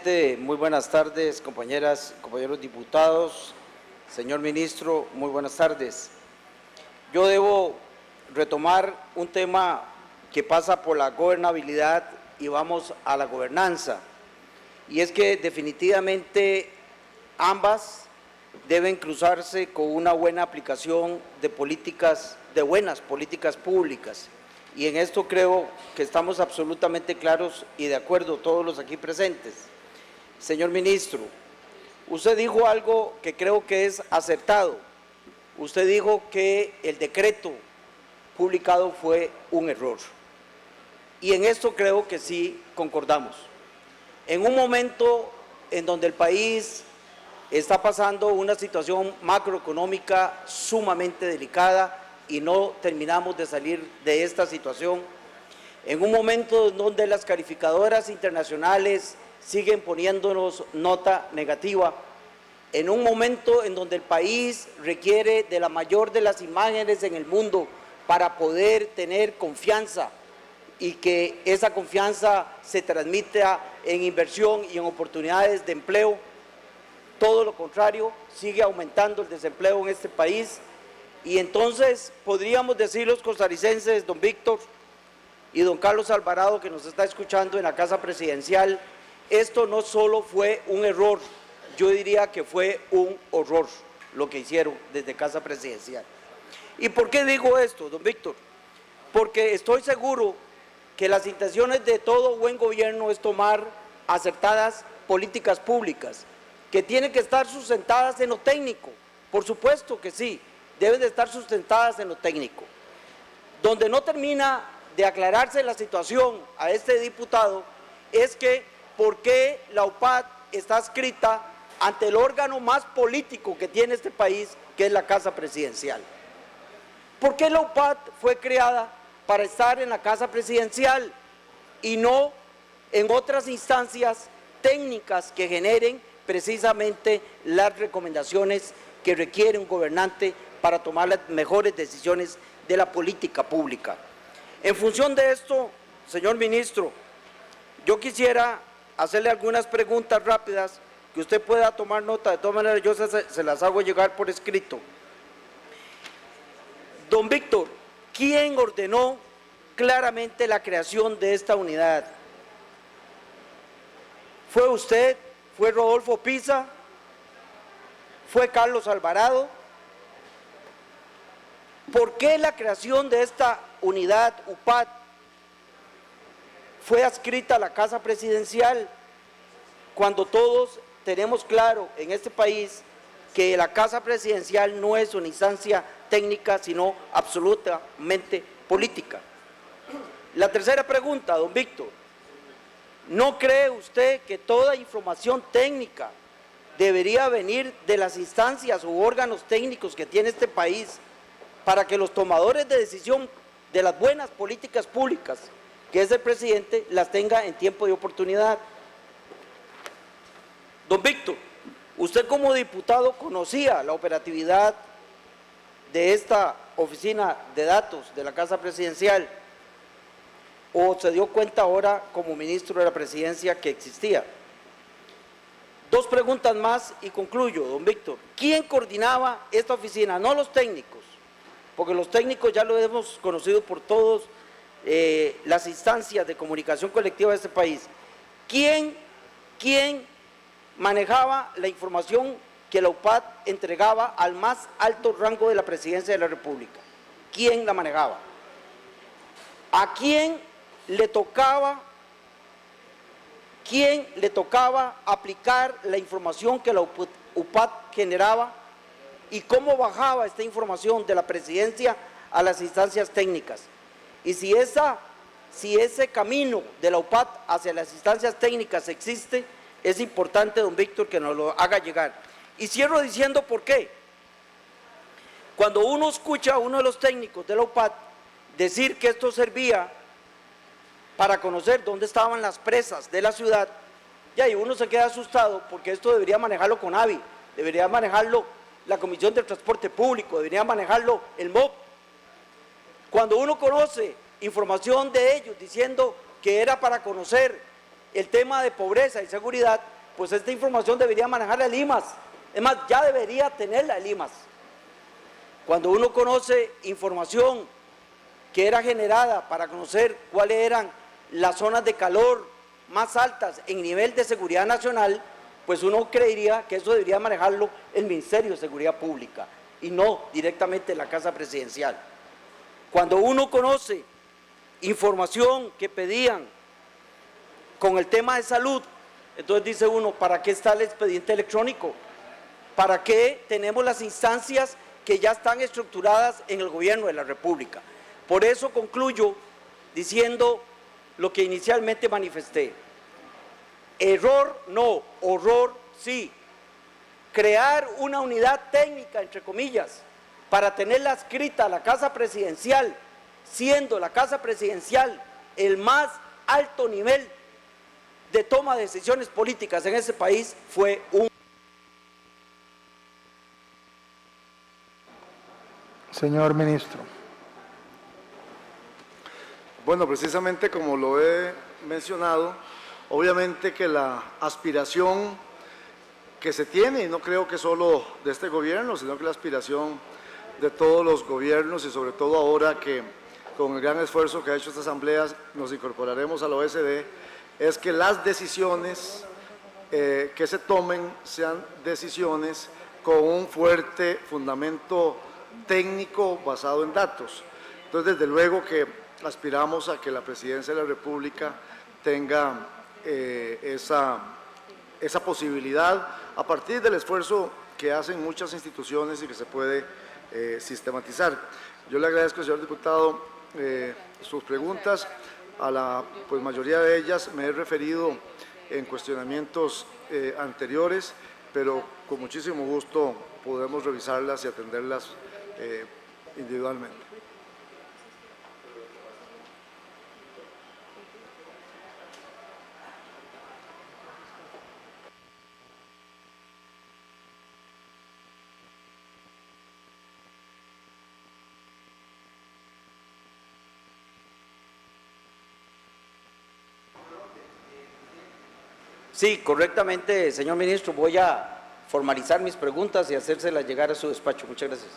presidente, muy buenas tardes, compañeras y compañeros diputados. Señor ministro, muy buenas tardes. Yo debo retomar un tema que pasa por la gobernabilidad y vamos a la gobernanza. Y es que definitivamente ambas deben cruzarse con una buena aplicación de buenas políticas públicas. Y en esto creo que estamos absolutamente claros y de acuerdo todos los aquí presentes. Señor ministro, usted dijo algo que creo que es acertado. Usted dijo que el decreto publicado fue un error. Y en esto creo que sí concordamos. En un momento en donde el país está pasando una situación macroeconómica sumamente delicada y no terminamos de salir de esta situación, en un momento en donde las calificadoras internacionales siguen poniéndonos nota negativa, en un momento en donde el país requiere de la mayor de las imágenes en el mundo para poder tener confianza y que esa confianza se transmita en inversión y en oportunidades de empleo, todo lo contrario, sigue aumentando el desempleo en este país. Y entonces podríamos decir los costarricenses, don Víctor y don Carlos Alvarado, que nos está escuchando en la Casa Presidencial, esto no solo fue un error, yo diría que fue un horror lo que hicieron desde Casa Presidencial. ¿Y por qué digo esto, don Víctor? Porque estoy seguro que las intenciones de todo buen gobierno es tomar acertadas políticas públicas, que tienen que estar sustentadas en lo técnico, por supuesto que sí, deben de estar sustentadas en lo técnico. Donde no termina de aclararse la situación a este diputado es que por qué la UPAD está adscrita ante el órgano más político que tiene este país, que es la Casa Presidencial. ¿Por qué la UPAD fue creada para estar en la Casa Presidencial y no en otras instancias técnicas que generen precisamente las recomendaciones que requiere un gobernante para tomar las mejores decisiones de la política pública? En función de esto, señor ministro, yo quisiera hacerle algunas preguntas rápidas que usted pueda tomar nota. De todas maneras, yo se las hago llegar por escrito. Don Víctor, ¿quién ordenó claramente la creación de esta unidad? ¿Fue usted? ¿Fue Rodolfo Pisa? ¿Fue Carlos Alvarado? ¿Por qué la creación de esta unidad UPAD fue adscrita a la Casa Presidencial cuando todos tenemos claro en este país que la Casa Presidencial no es una instancia técnica, sino absolutamente política? La tercera pregunta, don Víctor, ¿no cree usted que toda información técnica debería venir de las instancias u órganos técnicos que tiene este país para que los tomadores de decisión de las buenas políticas públicas, que es el presidente, las tenga en tiempo y oportunidad? Don Víctor, usted como diputado conocía la operatividad de esta oficina de datos de la Casa Presidencial, ¿o se dio cuenta ahora como ministro de la Presidencia que existía? Dos preguntas más y concluyo, don Víctor. ¿Quién coordinaba esta oficina? No los técnicos, porque los técnicos ya lo hemos conocido por todas las instancias de comunicación colectiva de este país. ¿Quién manejaba la información que la UPAD entregaba al más alto rango de la Presidencia de la República? ¿Quién la manejaba? ¿A quién le tocaba aplicar la información que la UPAD generaba y cómo bajaba esta información de la Presidencia a las instancias técnicas? Y si ese camino de la UPAD hacia las instancias técnicas existe, es importante, don Víctor, que nos lo haga llegar. Y cierro diciendo por qué. Cuando uno escucha a uno de los técnicos de la UPAD decir que esto servía para conocer dónde estaban las presas de la ciudad, ya, y uno se queda asustado porque esto debería manejarlo CONAVI, debería manejarlo la Comisión de Transporte Público, debería manejarlo el MOP. Cuando uno conoce información de ellos diciendo que era para conocer el tema de pobreza y seguridad, pues esta información debería manejarla el IMAS. Es más, ya debería tenerla el IMAS. Cuando uno conoce información que era generada para conocer cuáles eran las zonas de calor más altas en nivel de seguridad nacional, pues uno creería que eso debería manejarlo el Ministerio de Seguridad Pública y no directamente la Casa Presidencial. Cuando uno conoce información que pedían con el tema de salud, entonces dice uno, ¿para qué está el expediente electrónico? ¿Para qué tenemos las instancias que ya están estructuradas en el gobierno de la República? Por eso concluyo diciendo lo que inicialmente manifesté. Error no, horror sí. Crear una unidad técnica, entre comillas, para tenerla adscrita a la Casa Presidencial, siendo la Casa Presidencial el más alto nivel de toma de decisiones políticas en ese país, fue un... Señor Ministro. Bueno, precisamente como lo he mencionado, obviamente que la aspiración que se tiene, y no creo que solo de este gobierno, sino que la aspiración de todos los gobiernos y sobre todo ahora que con el gran esfuerzo que ha hecho esta Asamblea nos incorporaremos a la OSD, es que las decisiones que se tomen sean decisiones con un fuerte fundamento técnico basado en datos. Entonces, desde luego que aspiramos a que la Presidencia de la República tenga esa posibilidad a partir del esfuerzo que hacen muchas instituciones y que se puede sistematizar. Yo le agradezco, señor diputado, sus preguntas. A la mayoría de ellas me he referido en cuestionamientos anteriores, pero con muchísimo gusto podemos revisarlas y atenderlas individualmente. Sí, correctamente, señor ministro, voy a formalizar mis preguntas y hacérselas llegar a su despacho. Muchas gracias.